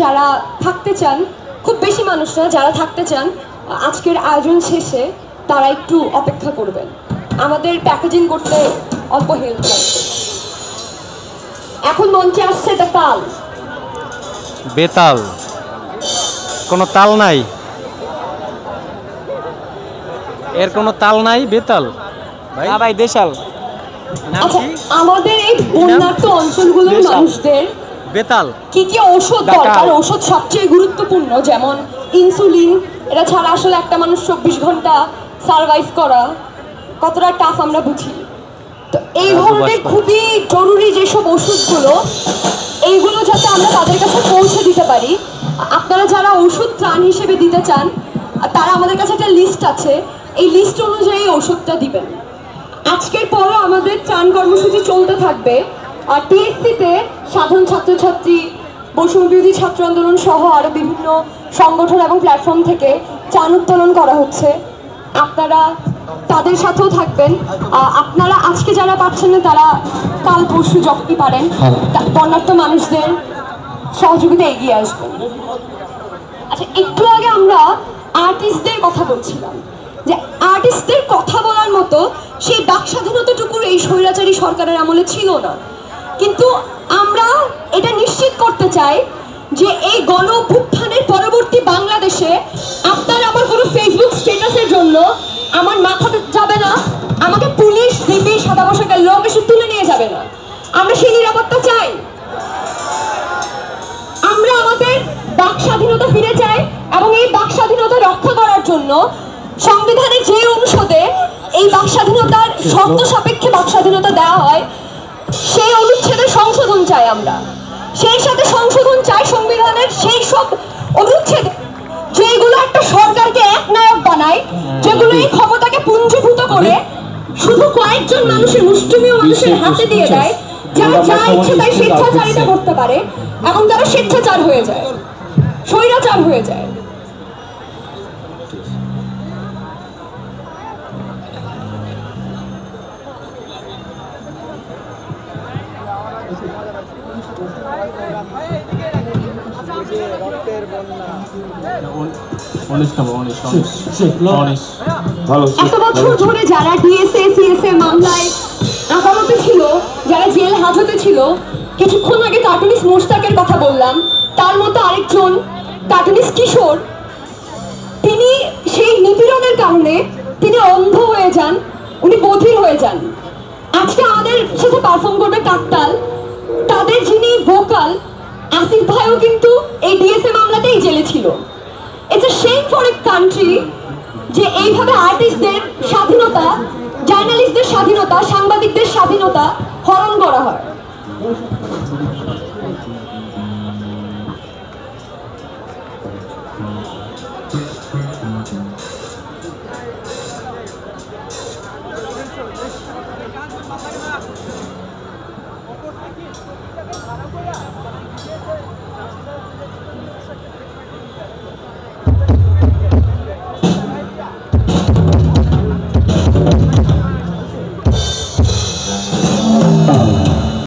যারা থাকতে চান, খুব বেশি মানুষ না, যারা থাকতে চান আজকের আয়োজন শেষে তারা একটু অপেক্ষা করবেন, আমাদের প্যাকেজিং করতে অল্প হেল্প লাগবে। এখন মঞ্চে আসছে দ্য তাল। বেতাল, কোনো তাল নাই, এর কোনো তাল নাই। বেতাল ভাই, না ভাই, দেশাল। আচ্ছা, আমাদের এই বন্যার্ত অঞ্চলগুলোর মানুষদের বেতাল কি কি ওষুধ দরকার, ওষুধ সবচেয়ে গুরুত্বপূর্ণ, যেমন ইনসুলিন, এটা ছাড়া আসলে একটা মানুষ 24 ঘন্টা সারভাইভ করা কতটা টাফ আমরা বুঝি। তো এই ধরনের খুবই জরুরি যেসব ওষুধগুলো, এইগুলো যাতে আমরা তাদের কাছে পৌঁছে দিতে পারি, আপনারা যারা ওষুধ ত্রাণ হিসেবে দিতে চান তারা আমাদের কাছে একটা লিস্ট আছে, এই লিস্ট অনুযায়ী ওষুধটা দিবেন। আজকের পরও আমাদের ত্রাণ কর্মসূচি চলতে থাকবে। আর টিএসসিতে সাধারণ ছাত্রছাত্রী, বৈষম্য বিরোধী ছাত্র আন্দোলন সহ আরও বিভিন্ন সংগঠন এবং প্ল্যাটফর্ম থেকে ত্রাণ উত্তোলন করা হচ্ছে, আপনারা তাদের সাথেও থাকবেন। আপনারা আজকে যারা পাচ্ছেন না তারা কাল পরশু যখনই পারেন বন্যার্ত মানুষদের সহযোগিতা এগিয়ে আসবেন। আচ্ছা, একটু আগে আমরা আর্টিস্টদের কথা বলছিলাম, যে আর্টিস্টদের কথা বলার মতো সেই বাক স্বাধীনতাটুকু এই স্বৈরাচারী সরকারের আমলে ছিল না। কিন্তু আমরা এটা নিশ্চিত করতে চাই যে এই গণ অভ্যুত্থানের পরবর্তী বাংলাদেশে আপনার আমার কোনো ফেসবুক স্ট্যাটাসের জন্য আমার মাথাতে যাবে না, আমাকে পুলিশ জিপি সাদা পোশাকের লোক এসে তুলে নিয়ে যাবে না। আমরা সেই নিরাপত্তা চাই। আমরা আমাদের বাক স্বাধীনতা ফিরে চাই এবং এই বাক স্বাধীনতা রক্ষা করার জন্য সংবিধানের যে অনুচ্ছেদে এই বাক স্বাধীনতার শর্ত সাপেক্ষে বাক স্বাধীনতা দেওয়া হয় সেই অনুচ্ছেদের সংশোধন চাই আমরা। সেই সাথে সংশোধন চাই সংবিধানের সেই সব অনুচ্ছেদে যেগুলো একটা সরকারকে একনায়ক বানায়, যেগুলো এই ক্ষমতাকে পুঞ্জীভূত করে শুধু কয়েকজন মানুষের মুষ্টিমেয় মানুষের হাতে দিয়ে দেয়, যারা যা ইচ্ছে তাই স্বেচ্ছাচারিতা করতে পারে এবং তারা স্বেচ্ছাচার হয়ে যায়, স্বৈরাচার হয়ে যায়। এত বছর ধরে যারা ডিএসএ সিএসএ মামলায় আদালতে ছিল, যারা জেল হাজতে ছিল, কিছুক্ষণ আগে কার্টুনিস্ট মোশতাকের কথা বললাম, তার মতো আরেকজন কার্টুনিস্ট কিশোর, তিনি সেই নিপীড়নের কারণে তিনি অন্ধ হয়ে যান, উনি বধির হয়ে যান। আজকে আমাদের সাথে পারফর্ম করবে কাকতাল, তাদের যিনি ভোকাল আসিফ ভাইও কিন্তু এই ডিএসএ মামলাতেই জেলে ছিল। It's a shame for a country যে এইভাবে আর্টিস্টদের স্বাধীনতা, জার্নালিস্টদের স্বাধীনতা, সাংবাদিকদের স্বাধীনতা হরণ করা হয়।